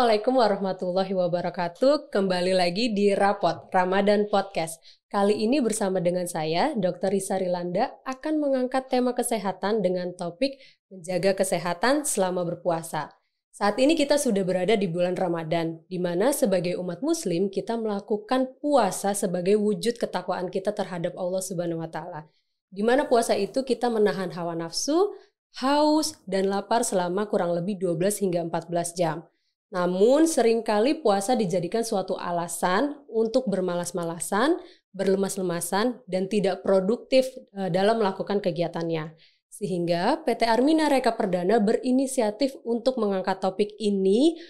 Assalamualaikum warahmatullahi wabarakatuh. Kembali lagi di Rapot Ramadan Podcast. Kali ini bersama dengan saya, Dr. Risa Rilanda, akan mengangkat tema kesehatan dengan topik menjaga kesehatan selama berpuasa. Saat ini kita sudah berada di bulan Ramadan, di mana sebagai umat muslim kita melakukan puasa sebagai wujud ketakwaan kita terhadap Allah Subhanahu wa Ta'ala. Di mana puasa itu kita menahan hawa nafsu, haus, dan lapar selama kurang lebih 12 hingga 14 jam. Namun seringkali puasa dijadikan suatu alasan untuk bermalas-malasan, berlemas-lemasan, dan tidak produktif dalam melakukan kegiatannya. Sehingga PT Armina Reka Perdana berinisiatif untuk mengangkat topik ini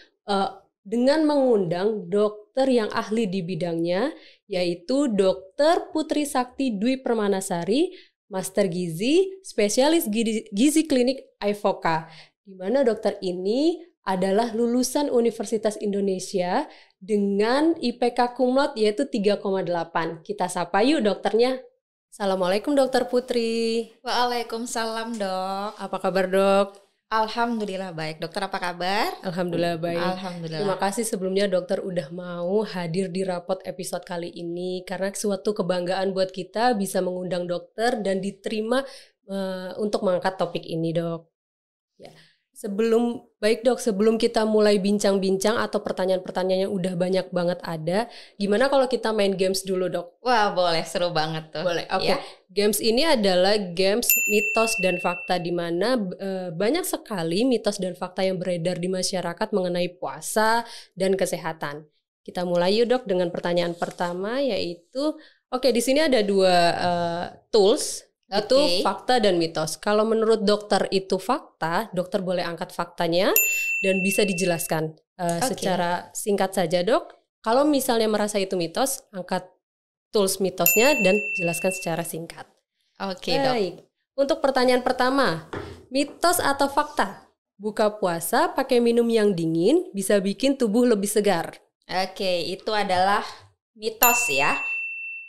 dengan mengundang dokter yang ahli di bidangnya, yaitu Dr. Putri Sakti Dwi Permanasari, Master Gizi, spesialis gizi klinik Aifoka, di mana dokter ini adalah lulusan Universitas Indonesia dengan IPK cum laude yaitu 3,8. Kita sapa yuk dokternya. Assalamualaikum Dokter Putri. Waalaikumsalam dok. Apa kabar dok? Alhamdulillah baik. Dokter apa kabar? Alhamdulillah baik. Alhamdulillah. Terima kasih sebelumnya dokter udah mau hadir di Rapot episode kali ini, karena suatu kebanggaan buat kita bisa mengundang dokter dan diterima untuk mengangkat topik ini dok. Ya. Sebelum kita mulai bincang-bincang atau pertanyaan-pertanyaan yang udah banyak banget ada, gimana kalau kita main games dulu dok? Wah boleh, seru banget tuh. Boleh, oke. Ya. Games ini adalah games mitos dan fakta, di mana banyak sekali mitos dan fakta yang beredar di masyarakat mengenai puasa dan kesehatan. Kita mulai yuk dok dengan pertanyaan pertama, yaitu, di sini ada dua tools. Itu fakta dan mitos. Kalau menurut dokter itu fakta, dokter boleh angkat faktanya dan bisa dijelaskan secara singkat saja dok. Kalau misalnya merasa itu mitos, angkat tools mitosnya dan jelaskan secara singkat. Oke dok. Baik. Untuk pertanyaan pertama, mitos atau fakta? Buka puasa pakai minum yang dingin bisa bikin tubuh lebih segar. Oke, itu adalah mitos ya.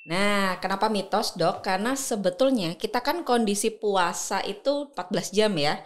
Nah, kenapa mitos dok? Karena sebetulnya kita kan kondisi puasa itu 14 jam ya.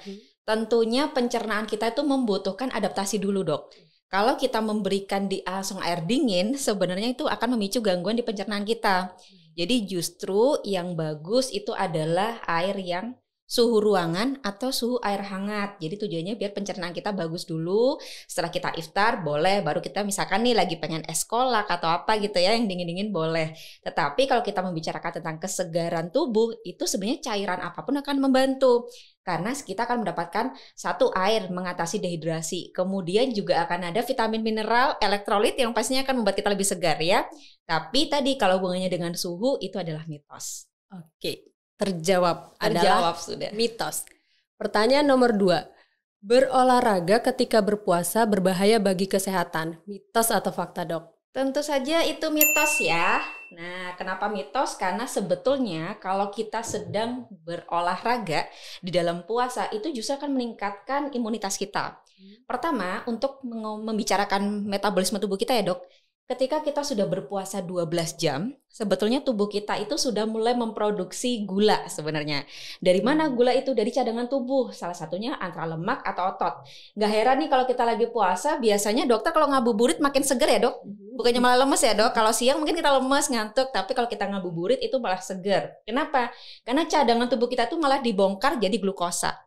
Tentunya pencernaan kita itu membutuhkan adaptasi dulu dok. Kalau kita memberikan langsung air dingin, sebenarnya itu akan memicu gangguan di pencernaan kita. Jadi justru yang bagus itu adalah air yang suhu ruangan atau suhu air hangat. Jadi tujuannya biar pencernaan kita bagus dulu. Setelah kita iftar boleh, baru kita misalkan nih lagi pengen es kolak atau apa gitu ya, yang dingin-dingin boleh. Tetapi kalau kita membicarakan tentang kesegaran tubuh, itu sebenarnya cairan apapun akan membantu. Karena kita akan mendapatkan satu air mengatasi dehidrasi. Kemudian juga akan ada vitamin mineral, elektrolit yang pastinya akan membuat kita lebih segar ya. Tapi tadi kalau hubungannya dengan suhu itu adalah mitos. Oke. Terjawab adalah sudah. Mitos. Pertanyaan nomor 2. Berolahraga ketika berpuasa berbahaya bagi kesehatan. Mitos atau fakta dok? Tentu saja itu mitos ya. Nah, kenapa mitos? Karena sebetulnya kalau kita sedang berolahraga di dalam puasa itu justru akan meningkatkan imunitas kita. Pertama, untuk membicarakan metabolisme tubuh kita ya dok. Ketika kita sudah berpuasa 12 jam, sebetulnya tubuh kita itu sudah mulai memproduksi gula sebenarnya. Dari mana gula itu? Dari cadangan tubuh. Salah satunya antara lemak atau otot. Gak heran nih kalau kita lagi puasa, biasanya dokter kalau ngabuburit makin seger ya dok. Bukannya malah lemes ya dok. Kalau siang mungkin kita lemes, ngantuk. Tapi kalau kita ngabuburit itu malah seger. Kenapa? Karena cadangan tubuh kita tuh malah dibongkar jadi glukosa.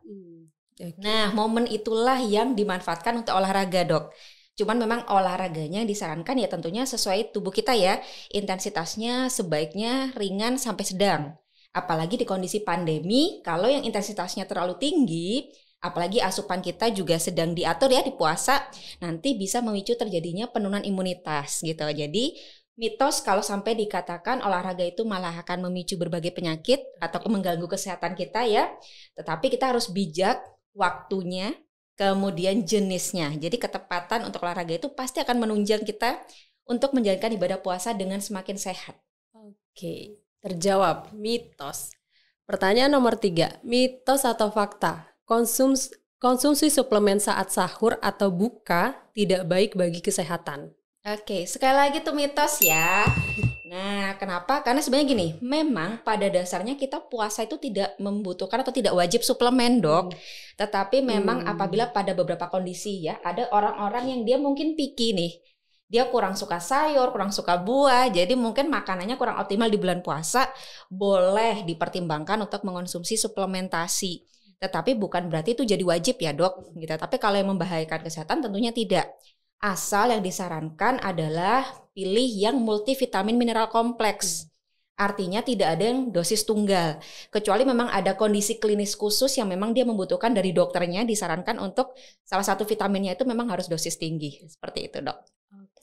Nah, momen itulah yang dimanfaatkan untuk olahraga dok. Cuman memang olahraganya disarankan ya tentunya sesuai tubuh kita ya. Intensitasnya sebaiknya ringan sampai sedang. Apalagi di kondisi pandemi, kalau yang intensitasnya terlalu tinggi, apalagi asupan kita juga sedang diatur ya di puasa, nanti bisa memicu terjadinya penurunan imunitas gitu. Jadi mitos kalau sampai dikatakan olahraga itu malah akan memicu berbagai penyakit atau mengganggu kesehatan kita ya. Tetapi kita harus bijak waktunya, kemudian jenisnya. Jadi ketepatan untuk olahraga itu pasti akan menunjang kita untuk menjalankan ibadah puasa dengan semakin sehat. Oke, terjawab. Mitos. Pertanyaan nomor 3. Mitos atau fakta? Konsumsi suplemen saat sahur atau buka tidak baik bagi kesehatan. Oke, sekali lagi tuh mitos ya. Nah, kenapa? Karena sebenarnya gini, memang pada dasarnya kita puasa itu tidak membutuhkan atau tidak wajib suplemen, Dok. Tetapi memang apabila pada beberapa kondisi ya, ada orang-orang yang dia mungkin picky nih. Dia kurang suka sayur, kurang suka buah, jadi mungkin makanannya kurang optimal di bulan puasa, boleh dipertimbangkan untuk mengonsumsi suplementasi. Tetapi bukan berarti itu jadi wajib ya, Dok. Gitu. Tapi kalau yang membahayakan kesehatan tentunya tidak. Asal yang disarankan adalah pilih yang multivitamin mineral kompleks. Artinya tidak ada yang dosis tunggal. Kecuali memang ada kondisi klinis khusus yang memang dia membutuhkan dari dokternya, disarankan untuk salah satu vitaminnya itu memang harus dosis tinggi. Seperti itu, Dok.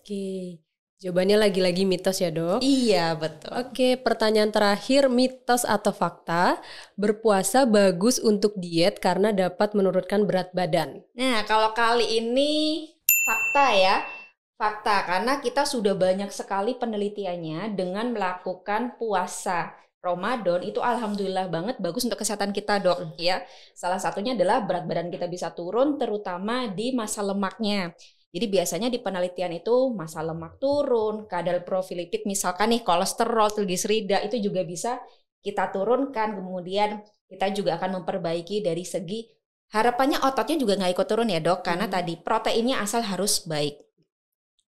Oke, jawabannya lagi-lagi mitos ya, Dok? Iya, betul. Oke, pertanyaan terakhir, mitos atau fakta, berpuasa bagus untuk diet karena dapat menurunkan berat badan. Nah, kalau kali ini fakta ya. Fakta, karena kita sudah banyak sekali penelitiannya dengan melakukan puasa Ramadan itu alhamdulillah banget bagus untuk kesehatan kita, Dok. Ya, salah satunya adalah berat badan kita bisa turun terutama di masa lemaknya. Jadi biasanya di penelitian itu masa lemak turun, kadar profilipid misalkan nih kolesterol, trigliserida itu juga bisa kita turunkan. Kemudian kita juga akan memperbaiki dari segi harapannya ototnya juga nggak ikut turun ya, Dok, karena tadi proteinnya asal harus baik.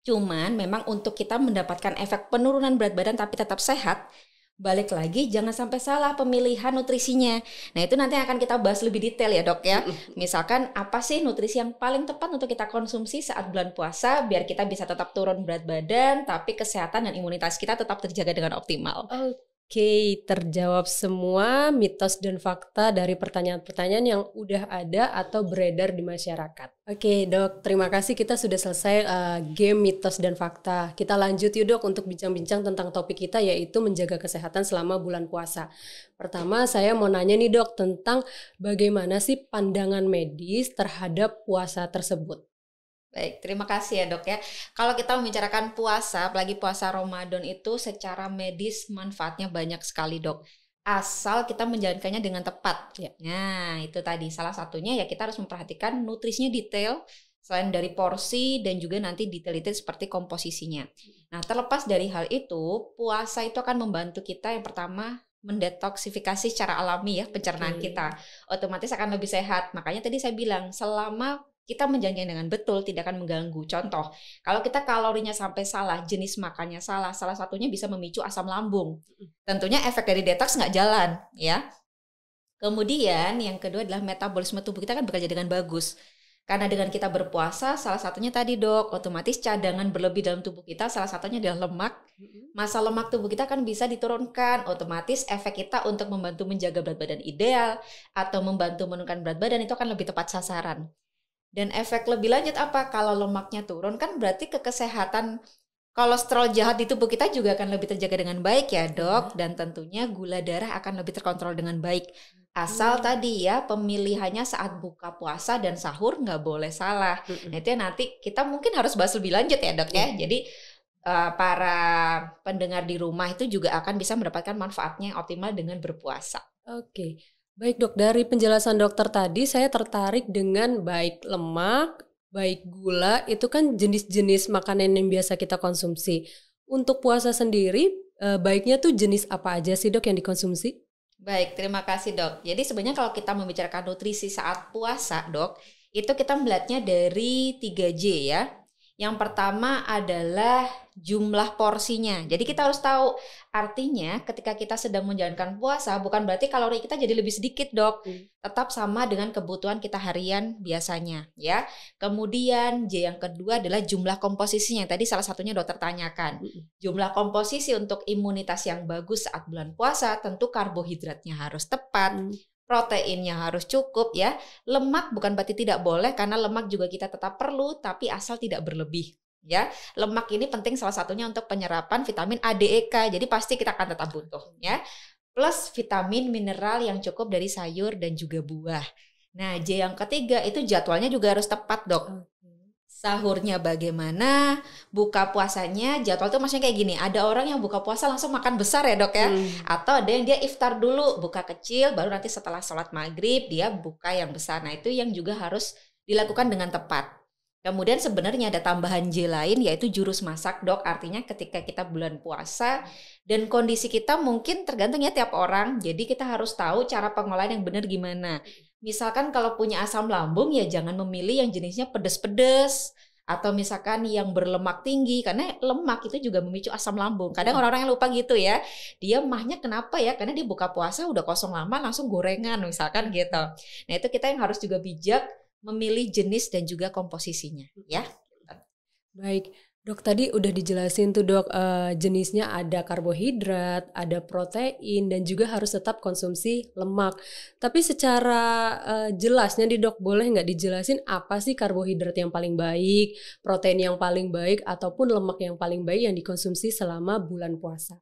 Cuman memang untuk kita mendapatkan efek penurunan berat badan tapi tetap sehat, balik lagi jangan sampai salah pemilihan nutrisinya. Nah itu nanti akan kita bahas lebih detail ya, Dok ya. Misalkan apa sih nutrisi yang paling tepat untuk kita konsumsi saat bulan puasa biar kita bisa tetap turun berat badan tapi kesehatan dan imunitas kita tetap terjaga dengan optimal. Oke, terjawab semua mitos dan fakta dari pertanyaan-pertanyaan yang udah ada atau beredar di masyarakat. Oke, Dok, terima kasih kita sudah selesai game mitos dan fakta. Kita lanjut yuk, Dok, untuk bincang-bincang tentang topik kita yaitu menjaga kesehatan selama bulan puasa. Pertama, saya mau nanya nih, Dok, tentang bagaimana sih pandangan medis terhadap puasa tersebut. Baik, terima kasih ya, Dok ya. Kalau kita membicarakan puasa, apalagi puasa Ramadan itu secara medis manfaatnya banyak sekali, Dok. Asal kita menjalankannya dengan tepat. Ya. Nah, itu tadi salah satunya ya kita harus memperhatikan nutrisinya detail, selain dari porsi dan juga nanti detail-detail seperti komposisinya. Nah, terlepas dari hal itu, puasa itu akan membantu kita yang pertama mendetoksifikasi secara alami ya pencernaan kita. Otomatis akan lebih sehat. Makanya tadi saya bilang selama kita menjalankan dengan betul, tidak akan mengganggu. Contoh, kalau kita kalorinya sampai salah, jenis makannya salah satunya bisa memicu asam lambung. Tentunya efek dari detox nggak jalan, ya. Kemudian yang kedua adalah metabolisme tubuh kita kan bekerja dengan bagus. Karena dengan kita berpuasa, salah satunya tadi, Dok, otomatis cadangan berlebih dalam tubuh kita, salah satunya adalah lemak. Masa lemak tubuh kita kan bisa diturunkan, otomatis efek kita untuk membantu menjaga berat badan ideal, atau membantu menurunkan berat badan itu akan lebih tepat sasaran. Dan efek lebih lanjut apa? Kalau lemaknya turun kan berarti kesehatan kolesterol jahat di tubuh kita juga akan lebih terjaga dengan baik ya, Dok. Dan tentunya gula darah akan lebih terkontrol dengan baik. Asal tadi ya pemilihannya saat buka puasa dan sahur nggak boleh salah. Nah itu nanti kita mungkin harus bahas lebih lanjut ya, Dok ya. Jadi para pendengar di rumah itu juga akan bisa mendapatkan manfaatnya yang optimal dengan berpuasa. Oke. Baik, Dok, dari penjelasan dokter tadi saya tertarik dengan baik lemak, baik gula, itu kan jenis-jenis makanan yang biasa kita konsumsi. Untuk puasa sendiri, baiknya tuh jenis apa aja sih, Dok, yang dikonsumsi? Baik, terima kasih, Dok. Jadi sebenarnya kalau kita membicarakan nutrisi saat puasa, Dok, itu kita melihatnya dari 3J ya. Yang pertama adalah jumlah porsinya. Jadi kita harus tahu, artinya ketika kita sedang menjalankan puasa, bukan berarti kalori kita jadi lebih sedikit, Dok. Tetap sama dengan kebutuhan kita harian biasanya, ya. Kemudian J yang kedua adalah jumlah komposisinya. Tadi salah satunya dokter tanyakan. Jumlah komposisi untuk imunitas yang bagus saat bulan puasa, tentu karbohidratnya harus tepat. Proteinnya harus cukup ya. Lemak bukan berarti tidak boleh karena lemak juga kita tetap perlu tapi asal tidak berlebih ya. Lemak ini penting salah satunya untuk penyerapan vitamin A, D, E, K. Jadi pasti kita akan tetap butuh ya. Plus vitamin mineral yang cukup dari sayur dan juga buah. Nah, J yang ketiga itu jadwalnya juga harus tepat, Dok. Sahurnya bagaimana, buka puasanya, jadwal tuh maksudnya kayak gini, ada orang yang buka puasa langsung makan besar ya, Dok ya, atau ada yang dia iftar dulu, buka kecil, baru nanti setelah sholat maghrib dia buka yang besar. Nah itu yang juga harus dilakukan dengan tepat. Kemudian sebenarnya ada tambahan J lain yaitu jurus masak, Dok. Artinya ketika kita bulan puasa dan kondisi kita mungkin tergantung ya tiap orang. Jadi kita harus tahu cara pengolahan yang benar gimana. Misalkan kalau punya asam lambung ya jangan memilih yang jenisnya pedas-pedas atau misalkan yang berlemak tinggi karena lemak itu juga memicu asam lambung. Kadang orang-orang yang lupa gitu ya. Dia mahnya kenapa ya? Karena dia buka puasa udah kosong lama langsung gorengan misalkan gitu. Nah, itu kita yang harus juga bijak memilih jenis dan juga komposisinya ya. Baik, Dok, tadi udah dijelasin tuh Dok, jenisnya ada karbohidrat, ada protein, dan juga harus tetap konsumsi lemak. Tapi secara jelasnya nih Dok, boleh nggak dijelasin apa sih karbohidrat yang paling baik, protein yang paling baik, ataupun lemak yang paling baik yang dikonsumsi selama bulan puasa?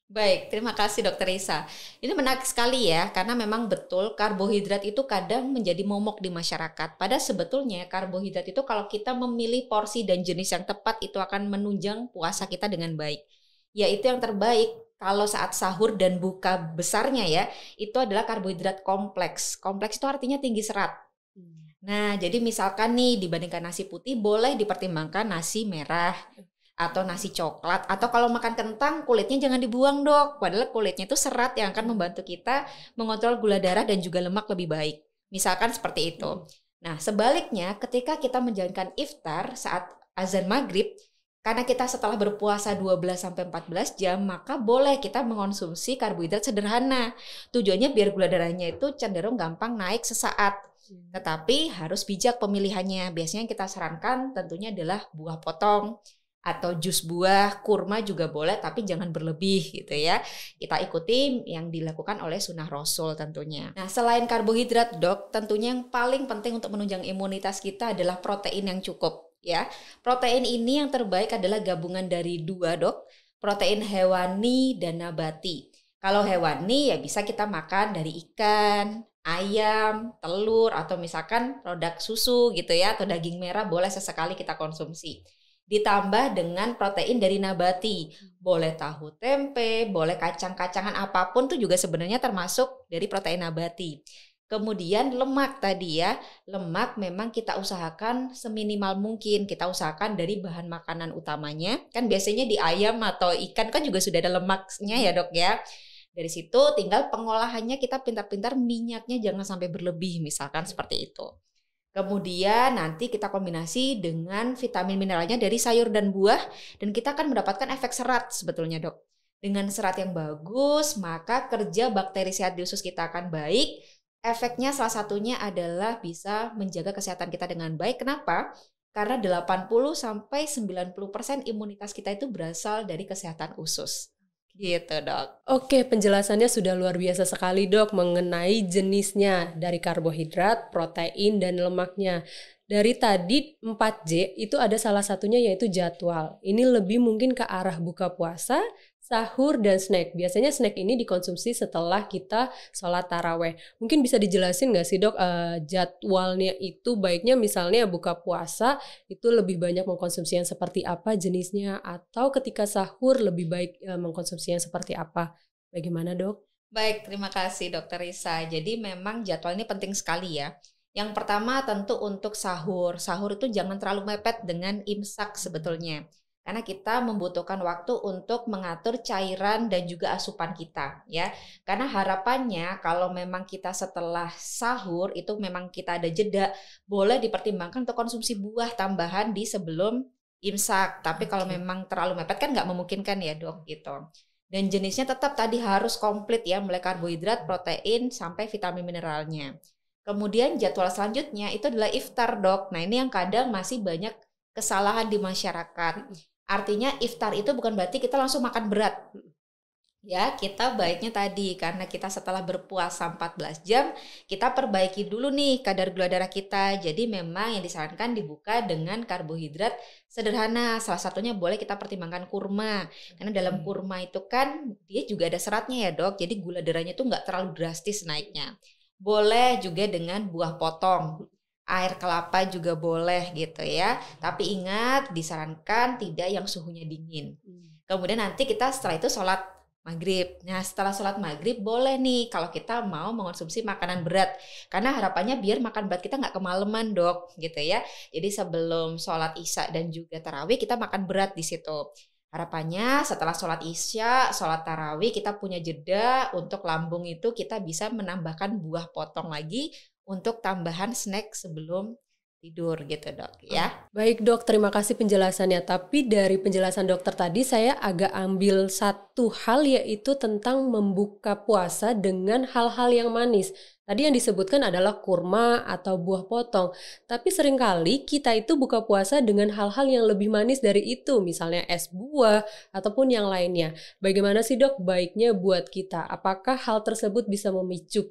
Baik, terima kasih Dokter Isa. Ini menarik sekali ya, karena memang betul karbohidrat itu kadang menjadi momok di masyarakat. Padahal sebetulnya karbohidrat itu kalau kita memilih porsi dan jenis yang tepat itu akan menunjang puasa kita dengan baik. Yaitu yang terbaik kalau saat sahur dan buka besarnya ya, itu adalah karbohidrat kompleks. Kompleks itu artinya tinggi serat. Nah, jadi misalkan nih dibandingkan nasi putih boleh dipertimbangkan nasi merah atau nasi coklat, atau kalau makan kentang kulitnya jangan dibuang Dok, padahal kulitnya itu serat yang akan membantu kita mengontrol gula darah dan juga lemak lebih baik, misalkan seperti itu. Nah sebaliknya ketika kita menjalankan iftar saat azan maghrib, karena kita setelah berpuasa 12-14 jam, maka boleh kita mengonsumsi karbohidrat sederhana. Tujuannya biar gula darahnya itu cenderung gampang naik sesaat. Tetapi harus bijak pemilihannya. Biasanya yang kita sarankan tentunya adalah buah potong, atau jus buah, kurma juga boleh tapi jangan berlebih gitu ya. Kita ikuti yang dilakukan oleh sunnah Rasul tentunya. Nah selain karbohidrat Dok, tentunya yang paling penting untuk menunjang imunitas kita adalah protein yang cukup ya. Protein ini yang terbaik adalah gabungan dari dua Dok, protein hewani dan nabati. Kalau hewani ya bisa kita makan dari ikan, ayam, telur, atau misalkan produk susu gitu ya, atau daging merah boleh sesekali kita konsumsi. Ditambah dengan protein dari nabati, boleh tahu tempe, boleh kacang-kacangan apapun tuh juga sebenarnya termasuk dari protein nabati. Kemudian lemak tadi ya, lemak memang kita usahakan seminimal mungkin, kita usahakan dari bahan makanan utamanya, kan biasanya di ayam atau ikan kan juga sudah ada lemaknya ya Dok ya. Dari situ tinggal pengolahannya kita pintar-pintar, minyaknya jangan sampai berlebih misalkan seperti itu. Kemudian nanti kita kombinasi dengan vitamin mineralnya dari sayur dan buah dan kita akan mendapatkan efek serat sebetulnya Dok. Dengan serat yang bagus maka kerja bakteri sehat di usus kita akan baik. Efeknya salah satunya adalah bisa menjaga kesehatan kita dengan baik. Kenapa? Karena 80-90% imunitas kita itu berasal dari kesehatan usus. Gitu Dok. Oke, penjelasannya sudah luar biasa sekali Dok mengenai jenisnya dari karbohidrat, protein, dan lemaknya. Dari tadi 4J itu ada salah satunya yaitu jadwal. Ini lebih mungkin ke arah buka puasa, sahur, dan snack. Biasanya snack ini dikonsumsi setelah kita sholat taraweh. Mungkin bisa dijelasin nggak sih Dok, jadwalnya itu baiknya misalnya buka puasa itu lebih banyak mengkonsumsi yang seperti apa jenisnya, atau ketika sahur lebih baik mengkonsumsi yang seperti apa? Bagaimana Dok? Baik, terima kasih Dokter Risa. Jadi memang jadwal ini penting sekali ya. Yang pertama tentu untuk sahur. Sahur itu jangan terlalu mepet dengan imsak sebetulnya. Karena kita membutuhkan waktu untuk mengatur cairan dan juga asupan kita ya. Karena harapannya kalau memang kita setelah sahur itu memang kita ada jeda, boleh dipertimbangkan untuk konsumsi buah tambahan di sebelum imsak. Tapi kalau memang terlalu mepet kan nggak memungkinkan ya Dok gitu. Dan jenisnya tetap tadi harus komplit ya, mulai karbohidrat, protein, sampai vitamin mineralnya. Kemudian jadwal selanjutnya itu adalah iftar Dok. Nah ini yang kadang masih banyak kesalahan di masyarakat. Artinya iftar itu bukan berarti kita langsung makan berat. Ya, kita baiknya tadi karena kita setelah berpuasa 14 jam, kita perbaiki dulu nih kadar gula darah kita. Jadi memang yang disarankan dibuka dengan karbohidrat sederhana. Salah satunya boleh kita pertimbangkan kurma. Karena dalam kurma itu kan dia juga ada seratnya ya Dok. Jadi gula darahnya tuh nggak terlalu drastis naiknya. Boleh juga dengan buah potong. Air kelapa juga boleh gitu ya. Tapi ingat disarankan tidak yang suhunya dingin. Kemudian nanti kita setelah itu sholat maghrib. Nah, setelah sholat maghrib boleh nih kalau kita mau mengonsumsi makanan berat. Karena harapannya biar makan berat kita nggak kemalaman, Dok, gitu ya. Jadi sebelum sholat isya dan juga tarawih kita makan berat di situ. Harapannya setelah sholat isya, sholat tarawih kita punya jeda untuk lambung itu kita bisa menambahkan buah potong lagi untuk tambahan snack sebelum tidur gitu, Dok, ya. Baik dok, terima kasih penjelasannya. Tapi dari penjelasan dokter tadi saya agak ambil satu hal, yaitu tentang membuka puasa dengan hal-hal yang manis. Tadi yang disebutkan adalah kurma atau buah potong. Tapi seringkali kita itu buka puasa dengan hal-hal yang lebih manis dari itu. Misalnya es buah ataupun yang lainnya. Bagaimana sih dok baiknya buat kita? Apakah hal tersebut bisa memicu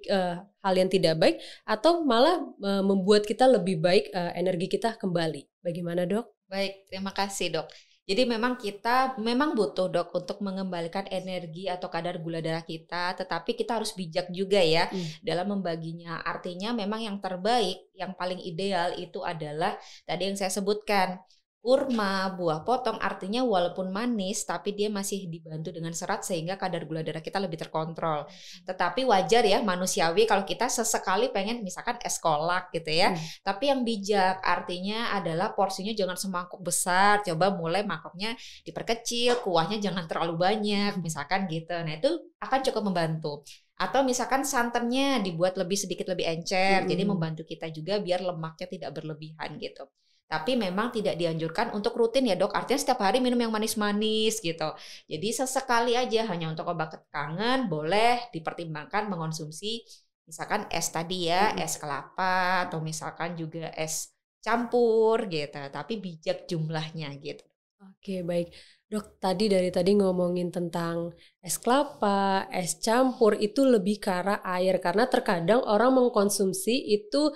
hal yang tidak baik atau malah membuat kita lebih baik, energi kita kembali? Bagaimana dok? Baik, terima kasih, Dok. Jadi memang kita memang butuh, Dok, untuk mengembalikan energi atau kadar gula darah kita, tetapi kita harus bijak juga ya dalam membaginya. Artinya memang yang terbaik, yang paling ideal itu adalah tadi yang saya sebutkan. Kurma, buah potong artinya walaupun manis tapi dia masih dibantu dengan serat sehingga kadar gula darah kita lebih terkontrol. Tetapi wajar ya, manusiawi kalau kita sesekali pengen misalkan es kolak gitu ya. Tapi yang bijak artinya adalah porsinya jangan semangkuk besar. Coba mulai mangkoknya diperkecil, kuahnya jangan terlalu banyak misalkan gitu. Nah, itu akan cukup membantu. Atau misalkan santannya dibuat sedikit lebih encer, jadi membantu kita juga biar lemaknya tidak berlebihan gitu. Tapi memang tidak dianjurkan untuk rutin ya, Dok. Artinya setiap hari minum yang manis-manis gitu. Jadi sesekali aja hanya untuk obat kangen boleh dipertimbangkan mengonsumsi misalkan es tadi ya, es kelapa atau misalkan juga es campur gitu. Tapi bijak jumlahnya gitu. Oke, baik. Dok, dari tadi ngomongin tentang es kelapa, es campur itu lebih ke arah air. Karena terkadang orang mengkonsumsi itu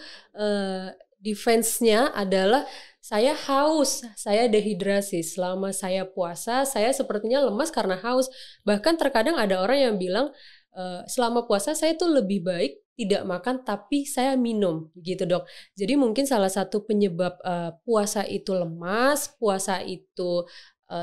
defense-nya adalah saya haus, saya dehidrasi. Selama saya puasa, saya sepertinya lemas karena haus. Bahkan terkadang ada orang yang bilang, selama puasa saya tuh lebih baik tidak makan tapi saya minum, gitu dok. Jadi mungkin salah satu penyebab puasa itu lemas, puasa itu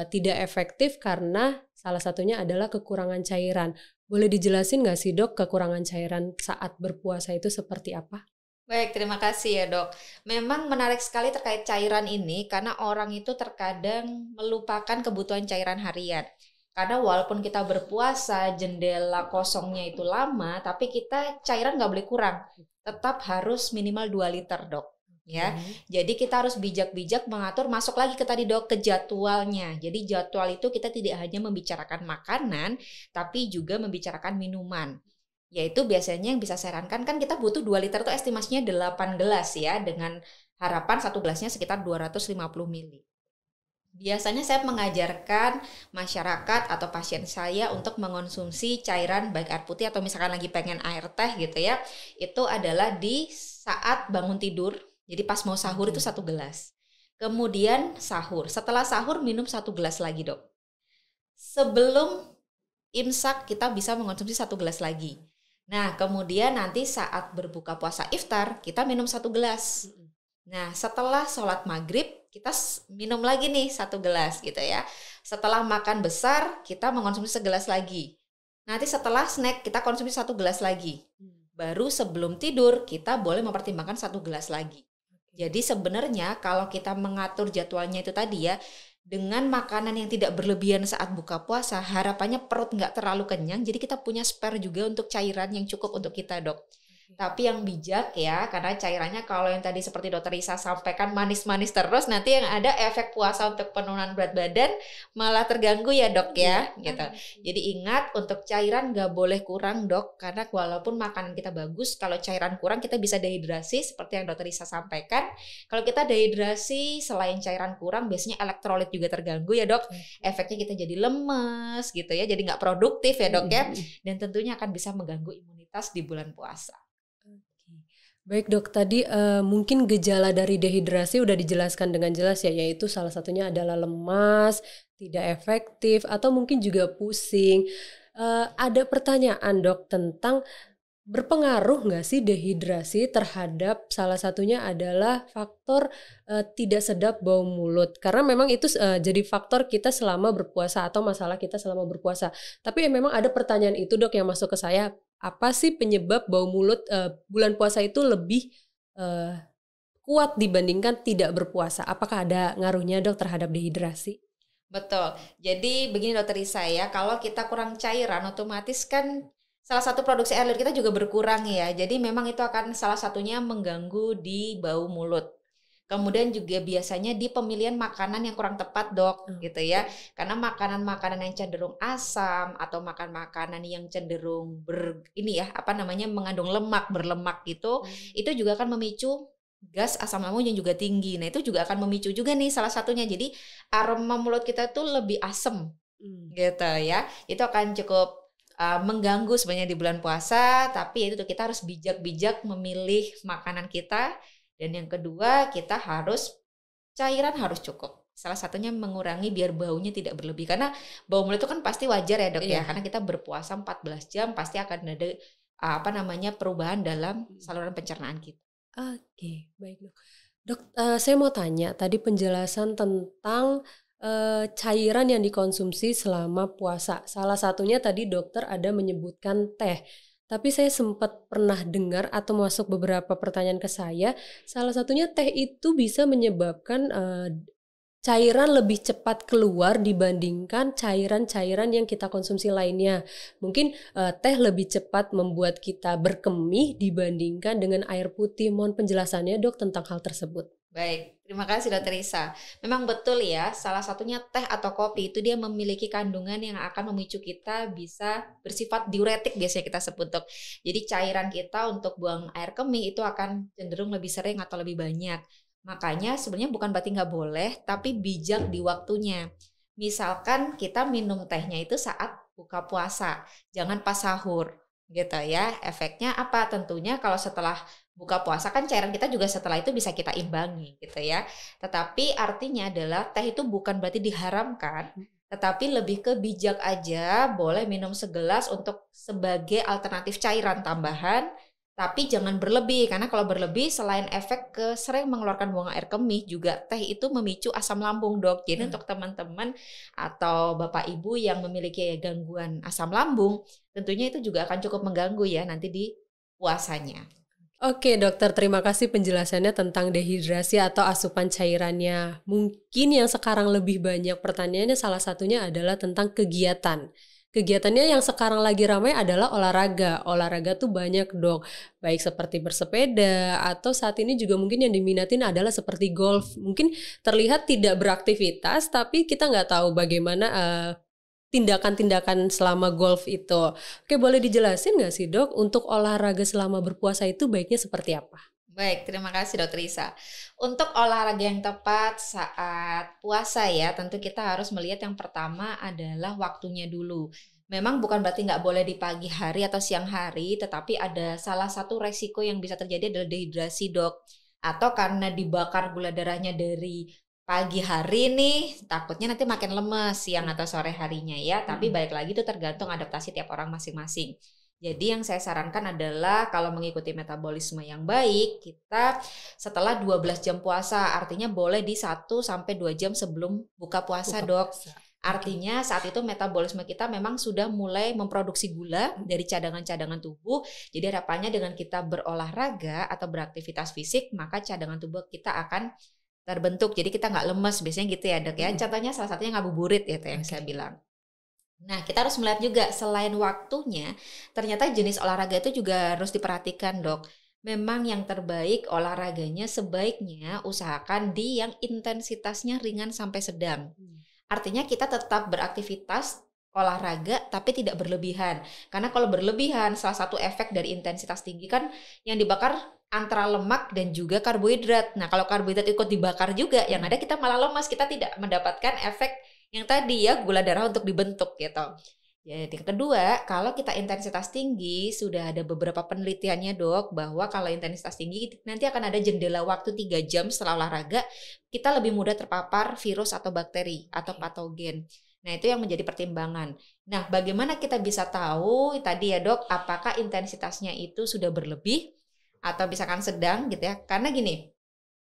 tidak efektif karena salah satunya adalah kekurangan cairan. Boleh dijelasin nggak sih dok kekurangan cairan saat berpuasa itu seperti apa? Baik, terima kasih ya dok. Memang menarik sekali terkait cairan ini karena orang itu terkadang melupakan kebutuhan cairan harian. Karena walaupun kita berpuasa, jendela kosongnya itu lama, tapi kita cairan nggak boleh kurang. Tetap harus minimal 2 liter dok. Ya, jadi kita harus bijak-bijak mengatur masuk lagi ke tadi dok ke jadwalnya. Jadi jadwal itu kita tidak hanya membicarakan makanan, tapi juga membicarakan minuman. Yaitu biasanya yang bisa saya sarankan kan kita butuh 2 liter itu estimasinya 8 gelas ya, dengan harapan satu gelasnya sekitar 250 ml. Biasanya saya mengajarkan masyarakat atau pasien saya untuk mengonsumsi cairan baik air putih atau misalkan lagi pengen air teh gitu ya. Itu adalah di saat bangun tidur. Jadi pas mau sahur itu 1 gelas. Kemudian sahur. Setelah sahur minum 1 gelas lagi dok. Sebelum imsak kita bisa mengonsumsi 1 gelas lagi. Nah kemudian nanti saat berbuka puasa iftar kita minum 1 gelas. Nah setelah sholat maghrib kita minum lagi nih 1 gelas gitu ya. Setelah makan besar kita mengonsumsi 1 gelas lagi. Nanti setelah snack kita konsumsi 1 gelas lagi. Baru sebelum tidur kita boleh mempertimbangkan 1 gelas lagi. Jadi sebenarnya kalau kita mengatur jadwalnya itu tadi ya, dengan makanan yang tidak berlebihan saat buka puasa, harapannya perut nggak terlalu kenyang, jadi kita punya spare juga untuk cairan yang cukup untuk kita dok. Tapi yang bijak ya, karena cairannya kalau yang tadi seperti dokter Risa sampaikan manis-manis terus, nanti yang ada efek puasa untuk penurunan berat badan malah terganggu ya dok ya, gitu. Jadi ingat untuk cairan nggak boleh kurang dok, karena walaupun makanan kita bagus, kalau cairan kurang kita bisa dehidrasi seperti yang dokter Risa sampaikan. Kalau kita dehidrasi selain cairan kurang, biasanya elektrolit juga terganggu ya dok. Efeknya kita jadi lemes gitu ya, jadi nggak produktif ya dok ya, dan tentunya akan bisa mengganggu imunitas di bulan puasa. Baik dok, tadi mungkin gejala dari dehidrasi udah dijelaskan dengan jelas ya, yaitu salah satunya adalah lemas, tidak efektif, atau mungkin juga pusing. Ada pertanyaan dok tentang Berpengaruh nggak sih dehidrasi terhadap salah satunya adalah faktor tidak sedap bau mulut? Karena memang itu jadi faktor kita selama berpuasa atau masalah kita selama berpuasa. Tapi memang ada pertanyaan itu dok yang masuk ke saya. Apa sih penyebab bau mulut bulan puasa itu lebih eh, kuat dibandingkan tidak berpuasa? Apakah ada ngaruhnya dok terhadap dehidrasi? Betul. Jadi begini dokter Isa ya, kalau kita kurang cairan otomatis kan salah satu produksi air liur kita juga berkurang ya. Jadi memang itu akan salah satunya mengganggu di bau mulut. Kemudian juga biasanya di pemilihan makanan yang kurang tepat dok gitu ya. Karena makanan-makanan yang cenderung asam atau makan makanan yang cenderung mengandung lemak, berlemak gitu, itu juga akan memicu gas asam lambung yang juga tinggi. Nah, itu juga akan memicu juga nih salah satunya. Jadi aroma mulut kita tuh lebih asem gitu ya. Itu akan cukup mengganggu sebenarnya di bulan puasa, tapi itu kita harus bijak-bijak memilih makanan kita. Dan yang kedua, kita cairan harus cukup. Salah satunya mengurangi biar baunya tidak berlebih. Karena bau mulut itu kan pasti wajar ya dok ya. Karena kita berpuasa 14 jam pasti akan ada perubahan dalam saluran pencernaan kita. Oke, baik dok. Dok, saya mau tanya tadi penjelasan tentang cairan yang dikonsumsi selama puasa. Salah satunya tadi dokter ada menyebutkan teh. Tapi saya sempat pernah dengar atau masuk beberapa pertanyaan ke saya, salah satunya teh itu bisa menyebabkan cairan lebih cepat keluar dibandingkan cairan-cairan yang kita konsumsi lainnya. Mungkin teh lebih cepat membuat kita berkemih dibandingkan dengan air putih. Mohon penjelasannya dok tentang hal tersebut. Baik, terima kasih Dokter Isa. Memang betul ya, salah satunya teh atau kopi itu dia memiliki kandungan yang akan memicu kita bisa bersifat diuretik biasanya kita sebut dok. Jadi cairan kita untuk buang air kemih itu akan cenderung lebih sering atau lebih banyak. Makanya sebenarnya bukan berarti nggak boleh, tapi bijak di waktunya. Misalkan kita minum tehnya itu saat buka puasa, jangan pas sahur gitu ya. Efeknya apa? Tentunya kalau setelah buka puasa kan cairan kita juga setelah itu bisa kita imbangi gitu ya. Tetapi artinya adalah teh itu bukan berarti diharamkan, tetapi lebih ke bijak aja, boleh minum segelas untuk sebagai alternatif cairan tambahan, tapi jangan berlebih karena kalau berlebih selain efek ke sering mengeluarkan buang air kemih juga teh itu memicu asam lambung dok. Jadi untuk teman-teman atau bapak ibu yang memiliki gangguan asam lambung, tentunya itu juga akan cukup mengganggu ya nanti di puasanya. Oke dokter, terima kasih penjelasannya tentang dehidrasi atau asupan cairannya. Mungkin yang sekarang lebih banyak pertanyaannya salah satunya adalah tentang kegiatan. Kegiatannya yang sekarang lagi ramai adalah olahraga. Olahraga tuh banyak dok, baik seperti bersepeda atau saat ini juga mungkin yang diminatin adalah seperti golf. Mungkin terlihat tidak beraktivitas, tapi kita nggak tahu bagaimana tindakan-tindakan selama golf itu. Oke, boleh dijelasin nggak sih dok, untuk olahraga selama berpuasa itu baiknya seperti apa? Baik, terima kasih Dokter Isa. Untuk olahraga yang tepat saat puasa ya, tentu kita harus melihat yang pertama adalah waktunya dulu. Memang bukan berarti nggak boleh di pagi hari atau siang hari, tetapi ada salah satu resiko yang bisa terjadi adalah dehidrasi dok. Atau karena dibakar gula darahnya dari pagi hari nih, takutnya nanti makin lemes siang atau sore harinya ya. Tapi balik lagi itu tergantung adaptasi tiap orang masing-masing. Jadi yang saya sarankan adalah kalau mengikuti metabolisme yang baik, kita setelah 12 jam puasa, artinya boleh di 1-2 jam sebelum buka puasa dok. Artinya saat itu metabolisme kita memang sudah mulai memproduksi gula dari cadangan-cadangan tubuh. Jadi harapannya dengan kita berolahraga atau beraktivitas fisik, maka cadangan tubuh kita akan terbentuk. Jadi kita nggak lemes, biasanya gitu ya dok ya. Contohnya salah satunya ngabuburit gitu yang saya bilang. Nah, kita harus melihat juga selain waktunya, ternyata jenis olahraga itu juga harus diperhatikan, dok. Memang yang terbaik olahraganya sebaiknya usahakan di yang intensitasnya ringan sampai sedang. Artinya kita tetap beraktivitas olahraga tapi tidak berlebihan. Karena kalau berlebihan, salah satu efek dari intensitas tinggi kan yang dibakar antara lemak dan juga karbohidrat. Nah, kalau karbohidrat ikut dibakar juga, yang ada kita malah lemas, kita tidak mendapatkan efek yang tadi ya gula darah untuk dibentuk gitu. Jadi kedua, kalau kita intensitas tinggi, sudah ada beberapa penelitiannya dok, bahwa kalau intensitas tinggi nanti akan ada jendela waktu 3 jam setelah olahraga, kita lebih mudah terpapar virus atau bakteri atau patogen. Nah, itu yang menjadi pertimbangan. Nah, bagaimana kita bisa tahu tadi ya dok, apakah intensitasnya itu sudah berlebih atau misalkan sedang gitu ya. Karena gini,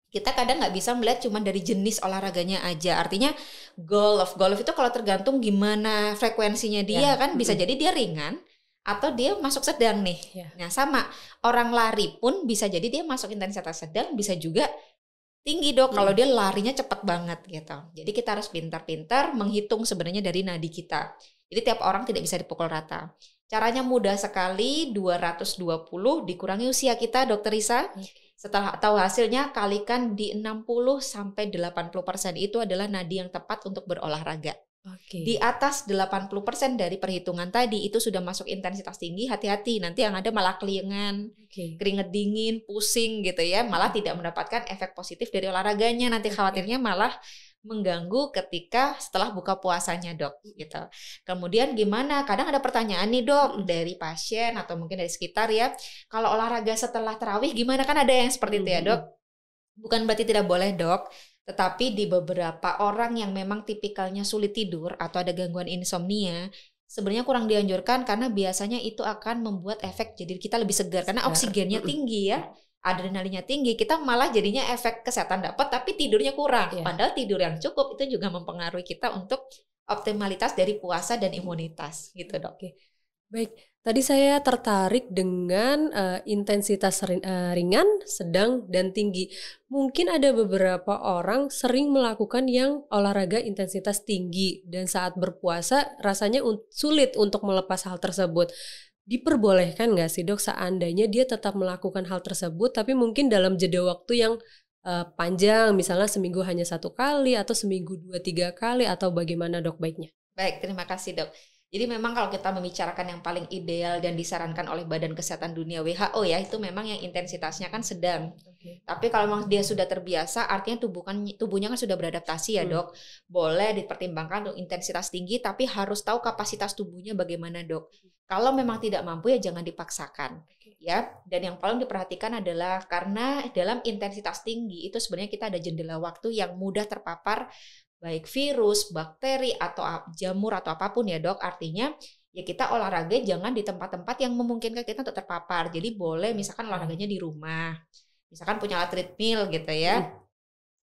kita kadang nggak bisa melihat cuma dari jenis olahraganya aja. Artinya golf itu kalau tergantung gimana frekuensinya dia kan, bisa jadi dia ringan atau dia masuk sedang nih. Nah, sama orang lari pun bisa jadi dia masuk intensitas sedang, bisa juga tinggi dok kalau dia larinya cepat banget gitu. Jadi kita harus pintar-pintar menghitung sebenarnya dari nadi kita. Jadi tiap orang tidak bisa dipukul rata. Caranya mudah sekali, 220 dikurangi usia kita, Dokter Risa. Setelah tahu hasilnya, kalikan di 60-80% itu adalah nadi yang tepat untuk berolahraga. Di atas 80% dari perhitungan tadi itu sudah masuk intensitas tinggi, hati-hati nanti yang ada malah kelingan, keringet dingin, pusing gitu ya, malah tidak mendapatkan efek positif dari olahraganya, nanti khawatirnya malah mengganggu ketika setelah buka puasanya dok gitu. Kemudian gimana? Kadang ada pertanyaan nih dok dari pasien atau mungkin dari sekitar ya, kalau olahraga setelah tarawih gimana, kan ada yang seperti itu ya dok. Bukan berarti tidak boleh dok, tetapi di beberapa orang yang memang tipikalnya sulit tidur atau ada gangguan insomnia, sebenarnya kurang dianjurkan karena biasanya itu akan membuat efek jadi kita lebih segar karena oksigennya tinggi ya, adrenalinnya tinggi, kita malah jadinya efek kesehatan dapat tapi tidurnya kurang. Padahal tidur yang cukup itu juga mempengaruhi kita untuk optimalitas dari puasa dan imunitas gitu dok. Baik, tadi saya tertarik dengan intensitas ringan, sedang, dan tinggi. Mungkin ada beberapa orang sering melakukan yang olahraga intensitas tinggi dan saat berpuasa rasanya sulit untuk melepas hal tersebut. Diperbolehkan nggak sih dok seandainya dia tetap melakukan hal tersebut tapi mungkin dalam jeda waktu yang panjang, misalnya seminggu hanya 1 kali atau seminggu 2-3 kali, atau bagaimana dok baiknya? Baik, terima kasih dok. Jadi memang kalau kita membicarakan yang paling ideal dan disarankan oleh Badan Kesehatan Dunia WHO ya, itu memang yang intensitasnya kan sedang. Tapi kalau memang dia sudah terbiasa, artinya tubuhnya kan sudah beradaptasi ya dok. Boleh dipertimbangkan untuk intensitas tinggi, tapi harus tahu kapasitas tubuhnya bagaimana dok. Kalau memang tidak mampu ya jangan dipaksakan. Ya, dan yang paling diperhatikan adalah karena dalam intensitas tinggi itu sebenarnya kita ada jendela waktu yang mudah terpapar baik virus, bakteri, atau jamur, atau apapun ya dok. Artinya ya kita olahraga jangan di tempat-tempat yang memungkinkan kita untuk terpapar. Jadi boleh misalkan olahraganya di rumah, misalkan punya alat treadmill gitu ya,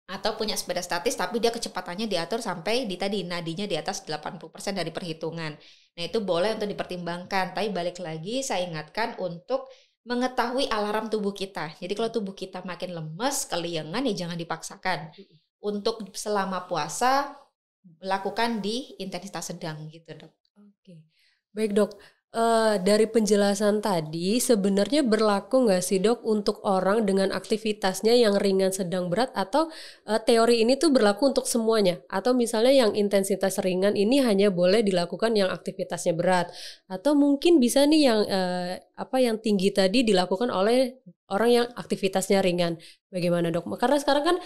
atau punya sepeda statis tapi dia kecepatannya diatur sampai di tadi nadinya di atas 80% dari perhitungan. Nah itu boleh untuk dipertimbangkan. Tapi balik lagi saya ingatkan untuk mengetahui alarm tubuh kita. Jadi kalau tubuh kita makin lemes, keliengan ya jangan dipaksakan. Untuk selama puasa lakukan di intensitas sedang gitu dok. Baik dok, dari penjelasan tadi sebenarnya berlaku nggak sih dok untuk orang dengan aktivitasnya yang ringan, sedang, berat, atau teori ini tuh berlaku untuk semuanya? Atau misalnya yang intensitas ringan ini hanya boleh dilakukan yang aktivitasnya berat? Atau mungkin bisa nih yang tinggi tadi dilakukan oleh orang yang aktivitasnya ringan? Bagaimana dok? Karena sekarang kan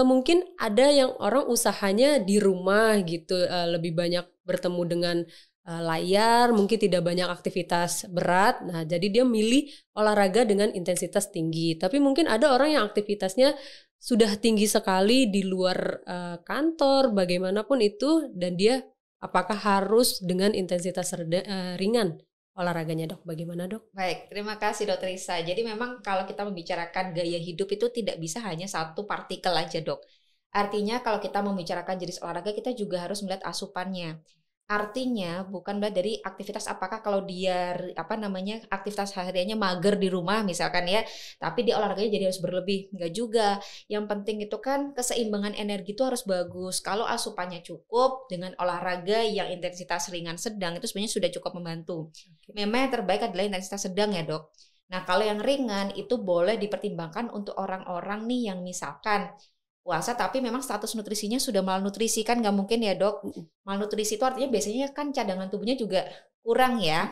mungkin ada yang orang usahanya di rumah gitu, lebih banyak bertemu dengan layar, mungkin tidak banyak aktivitas berat. Nah, jadi dia milih olahraga dengan intensitas tinggi. Tapi mungkin ada orang yang aktivitasnya sudah tinggi sekali di luar kantor, bagaimanapun itu, dan dia apakah harus dengan intensitas ringan olahraganya dok? Bagaimana dok? Baik, terima kasih Dr. Risa. Jadi memang kalau kita membicarakan gaya hidup itu tidak bisa hanya satu partikel aja dok. Artinya kalau kita membicarakan jenis olahraga kita juga harus melihat asupannya. Artinya bukan dari aktivitas apakah kalau dia aktivitas hariannya mager di rumah misalkan ya, tapi dia olahraganya jadi harus berlebih, enggak juga. Yang penting itu kan keseimbangan energi itu harus bagus. Kalau asupannya cukup dengan olahraga yang intensitas ringan sedang itu sebenarnya sudah cukup membantu. Memang yang terbaik adalah intensitas sedang ya dok. Nah kalau yang ringan itu boleh dipertimbangkan untuk orang-orang nih yang misalkan puasa tapi memang status nutrisinya sudah malnutrisi, kan nggak mungkin ya dok. Malnutrisi itu artinya biasanya kan cadangan tubuhnya juga kurang ya.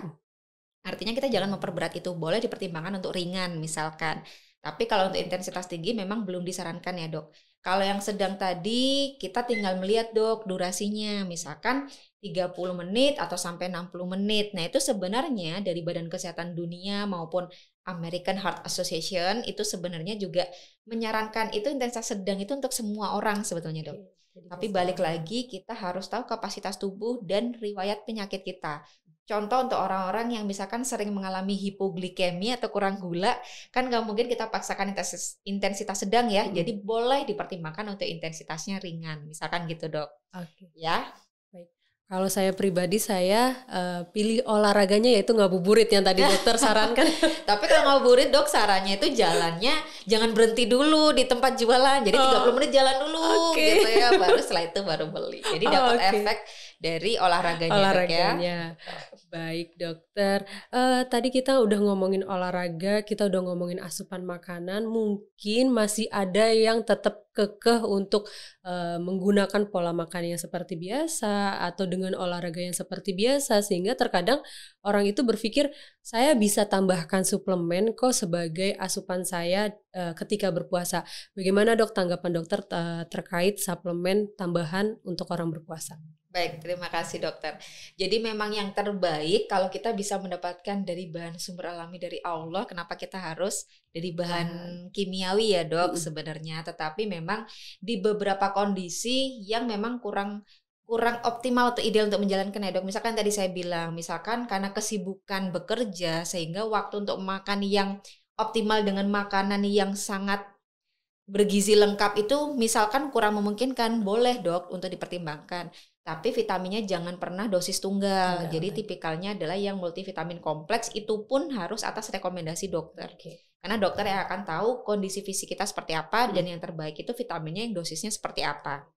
Artinya kita jangan memperberat itu, boleh dipertimbangkan untuk ringan misalkan. Tapi kalau untuk intensitas tinggi memang belum disarankan ya dok. Kalau yang sedang tadi kita tinggal melihat dok durasinya, misalkan 30 menit atau sampai 60 menit. Nah itu sebenarnya dari Badan Kesehatan Dunia maupun American Heart Association itu sebenarnya juga menyarankan itu intensitas sedang itu untuk semua orang sebetulnya dok. Tapi balik lagi kita harus tahu kapasitas tubuh dan riwayat penyakit kita. Contoh untuk orang-orang yang misalkan sering mengalami hipoglikemi atau kurang gula, kan nggak mungkin kita paksakan intensitas sedang ya. Jadi boleh dipertimbangkan untuk intensitasnya ringan, misalkan gitu dok. Oke. Ya. Baik. Kalau saya pribadi saya pilih olahraganya yaitu ngabuburit yang tadi dokter sarankan. Tapi kalau ngabuburit dok sarannya itu jalannya jangan berhenti dulu di tempat jualan. Jadi 30 menit jalan dulu gitu ya. Baru setelah itu baru beli. Jadi dapat efek dari olahraganya. Ya. Baik dokter, tadi kita udah ngomongin olahraga, kita udah ngomongin asupan makanan, mungkin masih ada yang tetap kekeh untuk menggunakan pola makan yang seperti biasa atau dengan olahraga yang seperti biasa, sehingga terkadang orang itu berpikir saya bisa tambahkan suplemen kok sebagai asupan saya ketika berpuasa. Bagaimana dok tanggapan dokter terkait suplemen tambahan untuk orang berpuasa? Baik, terima kasih dokter. Jadi memang yang terbaik kalau kita bisa mendapatkan dari bahan sumber alami dari Allah, kenapa kita harus dari bahan kimiawi ya dok sebenarnya. Tetapi memang di beberapa kondisi yang memang kurang optimal atau ideal untuk menjalankan ya dok. Misalkan tadi saya bilang, misalkan karena kesibukan bekerja sehingga waktu untuk makan yang optimal dengan makanan yang sangat bergizi lengkap itu misalkan kurang memungkinkan, boleh dok untuk dipertimbangkan. Tapi vitaminnya jangan pernah dosis tunggal. Jadi tipikalnya adalah yang multivitamin kompleks, itu pun harus atas rekomendasi dokter. Karena dokter yang akan tahu kondisi fisik kita seperti apa dan yang terbaik itu vitaminnya yang dosisnya seperti apa.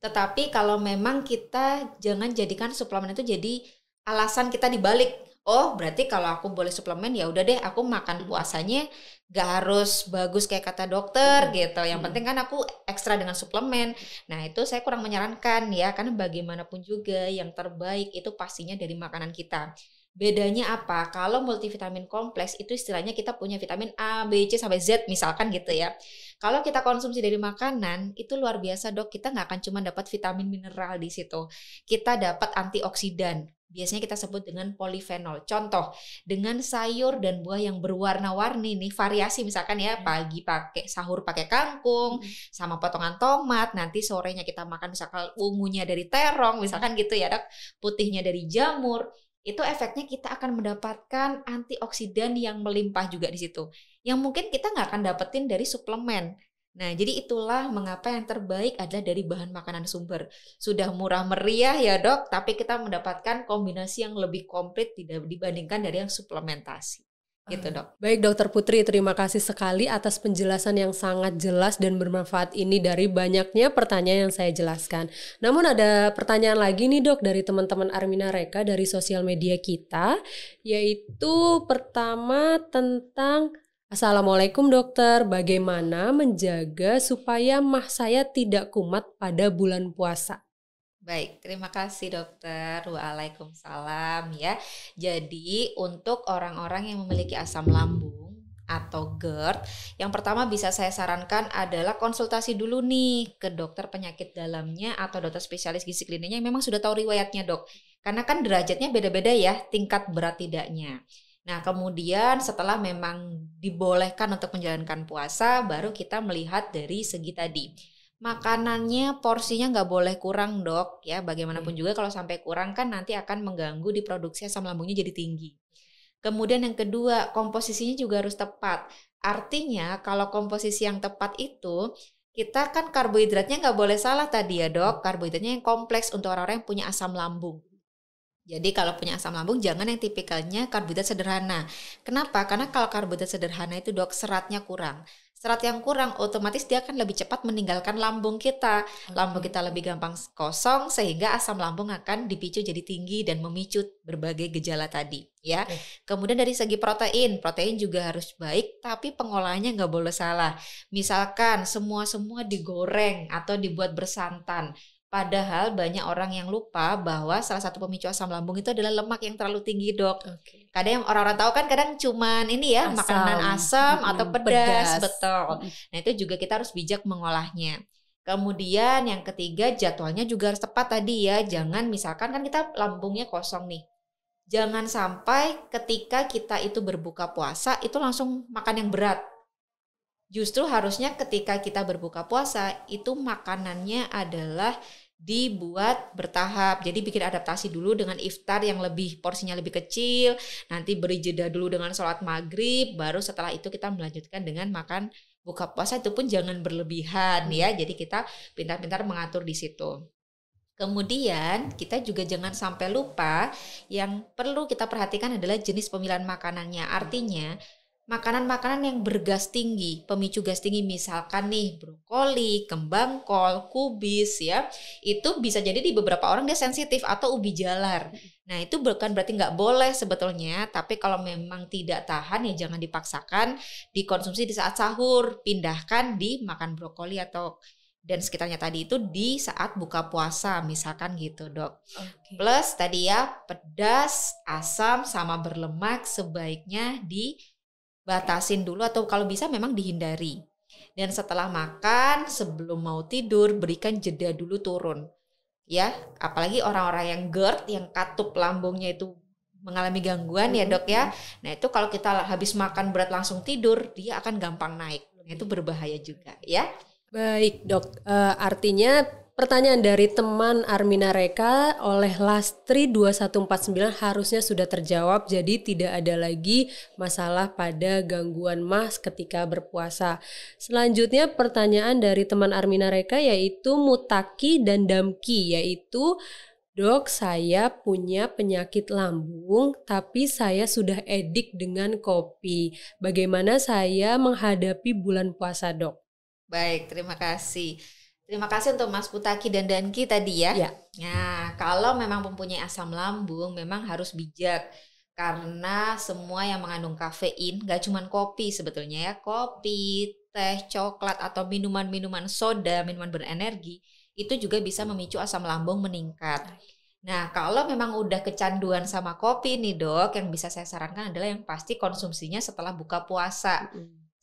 Tetapi kalau memang kita jangan jadikan suplemen itu jadi alasan kita dibalik. Oh berarti kalau aku boleh suplemen ya udah deh aku makan puasanya gak harus bagus kayak kata dokter gitu. Yang penting kan aku ekstra dengan suplemen. Nah itu saya kurang menyarankan ya, karena bagaimanapun juga yang terbaik itu pastinya dari makanan kita. Bedanya apa? Kalau multivitamin kompleks itu istilahnya kita punya vitamin A, B, C sampai Z misalkan gitu ya. Kalau kita konsumsi dari makanan itu luar biasa dok, kita nggak akan cuma dapat vitamin mineral di situ. Kita dapat antioksidan. Biasanya kita sebut dengan polifenol. Contoh, dengan sayur dan buah yang berwarna-warni nih, variasi misalkan ya, pagi pakai sahur pakai kangkung sama potongan tomat, nanti sorenya kita makan misalkan ungunya dari terong, misalkan gitu ya, dok, putihnya dari jamur. Itu efeknya kita akan mendapatkan antioksidan yang melimpah juga di situ. Yang mungkin kita nggak akan dapetin dari suplemen. Nah, jadi itulah mengapa yang terbaik adalah dari bahan makanan sumber. Sudah murah meriah ya dok, tapi kita mendapatkan kombinasi yang lebih komplit dibandingkan dari yang suplementasi. Gitu dok. Baik dokter Putri, terima kasih sekali atas penjelasan yang sangat jelas dan bermanfaat ini dari banyaknya pertanyaan yang saya jelaskan. Namun ada pertanyaan lagi nih dok dari teman-teman Armina Reka dari sosial media kita, yaitu pertama tentang Assalamualaikum dokter, bagaimana menjaga supaya mah saya tidak kumat pada bulan puasa? Baik, terima kasih dokter. Waalaikumsalam ya. Jadi untuk orang-orang yang memiliki asam lambung atau GERD, yang pertama bisa saya sarankan adalah konsultasi dulu nih ke dokter penyakit dalamnya atau dokter spesialis gizi kliniknya yang memang sudah tahu riwayatnya dok. Karena kan derajatnya beda-beda ya, tingkat berat tidaknya. Nah kemudian setelah memang dibolehkan untuk menjalankan puasa, baru kita melihat dari segi tadi. Makanannya porsinya nggak boleh kurang dok ya, bagaimanapun juga kalau sampai kurang kan nanti akan mengganggu di produksi asam lambungnya jadi tinggi. Kemudian yang kedua, komposisinya juga harus tepat. Artinya kalau komposisi yang tepat itu, kita kan karbohidratnya nggak boleh salah tadi ya dok, karbohidratnya yang kompleks untuk orang-orang yang punya asam lambung. Jadi kalau punya asam lambung jangan yang tipikalnya karbohidrat sederhana. Kenapa? Karena kalau karbohidrat sederhana itu dok seratnya kurang. Serat yang kurang otomatis dia akan lebih cepat meninggalkan lambung kita. Lambung kita lebih gampang kosong sehingga asam lambung akan dipicu jadi tinggi dan memicu berbagai gejala tadi ya. Kemudian dari segi protein juga harus baik tapi pengolahannya nggak boleh salah. Misalkan semua digoreng atau dibuat bersantan. Padahal banyak orang yang lupa bahwa salah satu pemicu asam lambung itu adalah lemak yang terlalu tinggi, Dok. Oke. Kadang yang orang-orang tahu kan kadang cuman ini ya, makanan asam atau pedas, betul. Nah, itu juga kita harus bijak mengolahnya. Kemudian yang ketiga, jadwalnya juga harus tepat tadi ya. Jangan misalkan kan kita lambungnya kosong nih. Jangan sampai ketika kita itu berbuka puasa itu langsung makan yang berat. Justru harusnya ketika kita berbuka puasa itu makanannya adalah dibuat bertahap. Jadi bikin adaptasi dulu dengan iftar yang lebih porsinya lebih kecil, nanti beri jeda dulu dengan sholat maghrib, baru setelah itu kita melanjutkan dengan makan buka puasa. Itu pun jangan berlebihan ya. Jadi kita pintar-pintar mengatur di situ. Kemudian kita juga jangan sampai lupa yang perlu kita perhatikan adalah jenis pemilihan makanannya. Artinya makanan-makanan yang bergas tinggi, pemicu gas tinggi, misalkan nih brokoli, kembang kol, kubis ya, itu bisa jadi di beberapa orang dia sensitif, atau ubi jalar. Nah itu bukan berarti nggak boleh sebetulnya, tapi kalau memang tidak tahan ya jangan dipaksakan dikonsumsi di saat sahur, pindahkan di makan brokoli atau dan sekitarnya tadi itu di saat buka puasa misalkan gitu, Dok. Okay. Plus tadi ya pedas, asam sama berlemak sebaiknya dibatasin dulu atau kalau bisa memang dihindari. Dan setelah makan sebelum mau tidur berikan jeda dulu turun. Ya, apalagi orang-orang yang GERD yang katup lambungnya itu mengalami gangguan ya, Dok ya. Nah, itu kalau kita habis makan berat langsung tidur, dia akan gampang naik. Nah, itu berbahaya juga ya. Baik, Dok. Artinya pertanyaan dari teman Armina Reka oleh Lastri 2149 harusnya sudah terjawab. Jadi tidak ada lagi masalah pada gangguan MAS ketika berpuasa. Selanjutnya pertanyaan dari teman Armina Reka yaitu Mutaki dan Damki, yaitu Dok, saya punya penyakit lambung, tapi saya sudah edik dengan kopi. Bagaimana saya menghadapi bulan puasa, Dok? Baik, terima kasih. Terima kasih untuk Mas Putaki dan Danki tadi ya. Nah, kalau memang mempunyai asam lambung, memang harus bijak. Karena semua yang mengandung kafein, gak cuma kopi sebetulnya ya. Kopi, teh, coklat, atau minuman-minuman soda, minuman berenergi, itu juga bisa memicu asam lambung meningkat. Nah, kalau memang udah kecanduan sama kopi nih, Dok, yang bisa saya sarankan adalah yang pasti konsumsinya setelah buka puasa.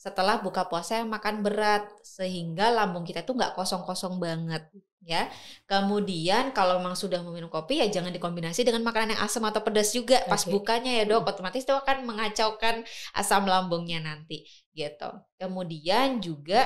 Setelah buka puasa yang makan berat sehingga lambung kita tuh nggak kosong-kosong banget ya. Kemudian kalau memang sudah meminum kopi ya jangan dikombinasi dengan makanan yang asam atau pedas juga pas bukanya ya, Dok. Otomatis itu akan mengacaukan asam lambungnya nanti gitu. Kemudian juga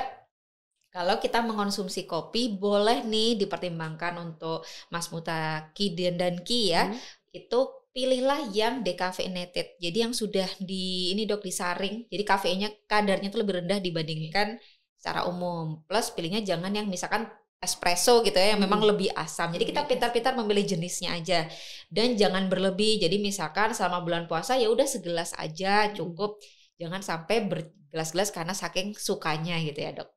kalau kita mengonsumsi kopi boleh nih dipertimbangkan untuk Mas Mutaki dan Ki ya. Itu pilihlah yang decaffeinated. Jadi yang sudah Dok disaring. Jadi kafeinnya kadarnya itu lebih rendah dibandingkan secara umum. Plus pilihnya jangan yang misalkan espresso gitu ya yang memang lebih asam. Jadi kita pintar-pintar memilih jenisnya aja. Dan jangan berlebih. Jadi misalkan selama bulan puasa ya udah segelas aja cukup. Jangan sampai bergelas-gelas karena saking sukanya gitu ya, Dok.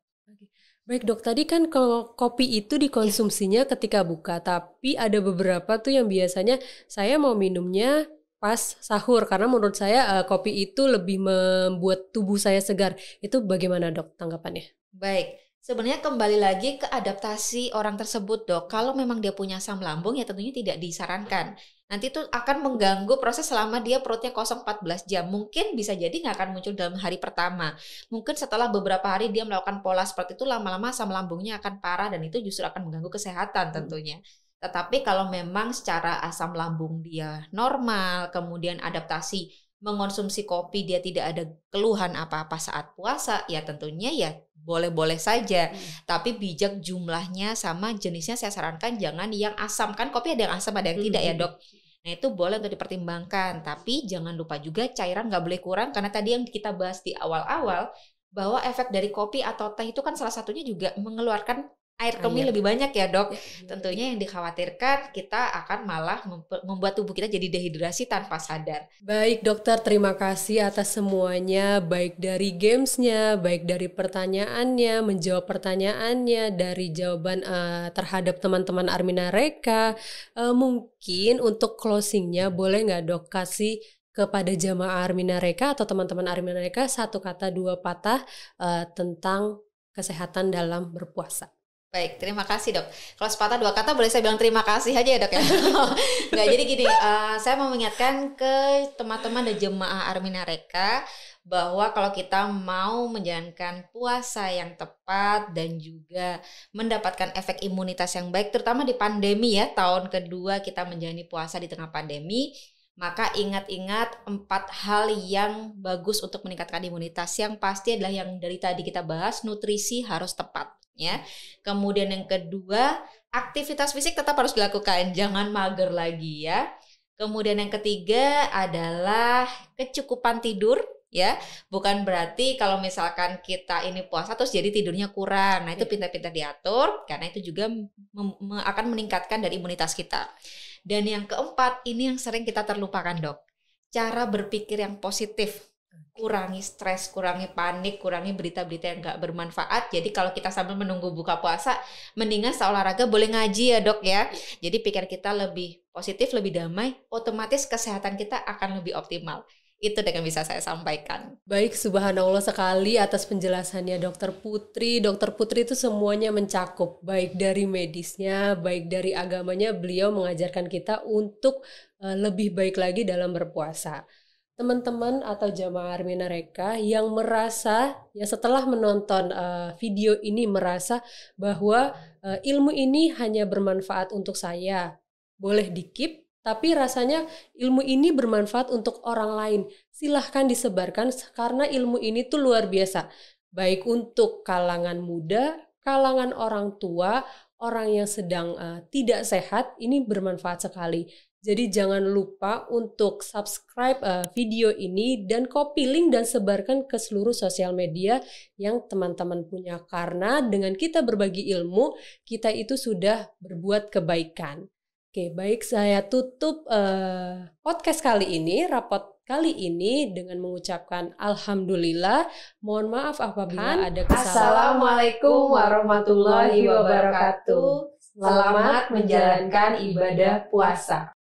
Baik, Dok, tadi kan kalau kopi itu dikonsumsinya ketika buka, tapi ada beberapa tuh yang biasanya saya mau minumnya pas sahur karena menurut saya kopi itu lebih membuat tubuh saya segar. Itu bagaimana, Dok, tanggapannya? Baik, sebenarnya kembali lagi ke adaptasi orang tersebut, Dok. Kalau memang dia punya asam lambung ya tentunya tidak disarankan. Nanti itu akan mengganggu proses selama dia perutnya kosong 14 jam. Mungkin bisa jadi nggak akan muncul dalam hari pertama. Mungkin setelah beberapa hari dia melakukan pola seperti itu, lama-lama asam lambungnya akan parah dan itu justru akan mengganggu kesehatan tentunya. Tetapi kalau memang secara asam lambung dia normal, kemudian adaptasi mengonsumsi kopi dia tidak ada keluhan apa-apa saat puasa, ya tentunya ya boleh-boleh saja. Tapi bijak jumlahnya sama jenisnya saya sarankan jangan yang asam. Kan kopi ada yang asam ada yang tidak ya, Dok. Nah itu boleh untuk dipertimbangkan. Tapi jangan lupa juga cairan nggak boleh kurang. Karena tadi yang kita bahas di awal-awal bahwa efek dari kopi atau teh itu kan salah satunya juga mengeluarkan air kemih lebih banyak ya, Dok. Tentunya yang dikhawatirkan kita akan malah membuat tubuh kita jadi dehidrasi tanpa sadar. Baik, Dokter, terima kasih atas semuanya, baik dari gamesnya, baik dari pertanyaannya, menjawab pertanyaannya, dari jawaban terhadap teman-teman Armina Reka. Mungkin untuk closingnya boleh nggak, Dok, kasih kepada jamaah Armina Reka atau teman-teman Armina Reka satu kata dua patah tentang kesehatan dalam berpuasa? Baik, terima kasih dok. Kalau sepatah dua kata boleh saya bilang terima kasih aja ya dok ya. Nggak, jadi gini, saya mau mengingatkan ke teman-teman dan jemaah Armina Reka bahwa kalau kita mau menjalankan puasa yang tepat dan juga mendapatkan efek imunitas yang baik, terutama di pandemi ya, tahun kedua kita menjalani puasa di tengah pandemi, maka ingat-ingat 4 hal yang bagus untuk meningkatkan imunitas. Yang pasti adalah yang dari tadi kita bahas, nutrisi harus tepat. Ya, kemudian yang kedua, aktivitas fisik tetap harus dilakukan, jangan mager lagi ya. Kemudian yang ketiga adalah kecukupan tidur ya, bukan berarti kalau misalkan kita ini puasa terus jadi tidurnya kurang. Nah itu pintar-pintar diatur karena itu juga akan meningkatkan dari imunitas kita. Dan yang keempat, ini yang sering kita terlupakan dok, cara berpikir yang positif. Kurangi stres, kurangi panik, kurangi berita-berita yang gak bermanfaat. Jadi kalau kita sambil menunggu buka puasa, mendingan seolahraga boleh ngaji ya dok ya. Jadi pikir kita lebih positif, lebih damai, otomatis kesehatan kita akan lebih optimal. Itu yang bisa saya sampaikan. Baik, subhanallah sekali atas penjelasannya Dokter Putri. Dokter Putri itu semuanya mencakup, baik dari medisnya, baik dari agamanya, beliau mengajarkan kita untuk lebih baik lagi dalam berpuasa. Teman-teman atau jamaah Armina Reka yang merasa ya setelah menonton video ini merasa bahwa ilmu ini hanya bermanfaat untuk saya, boleh di-keep, tapi rasanya ilmu ini bermanfaat untuk orang lain. Silahkan disebarkan karena ilmu ini tuh luar biasa, baik untuk kalangan muda, kalangan orang tua, orang yang sedang tidak sehat, ini bermanfaat sekali. Jadi jangan lupa untuk subscribe video ini dan copy link dan sebarkan ke seluruh sosial media yang teman-teman punya. Karena dengan kita berbagi ilmu, kita itu sudah berbuat kebaikan. Oke, baik, saya tutup podcast kali ini, rapot kali ini dengan mengucapkan Alhamdulillah. Mohon maaf apabila ada kesalahan. Assalamualaikum warahmatullahi wabarakatuh. Selamat menjalankan ibadah puasa.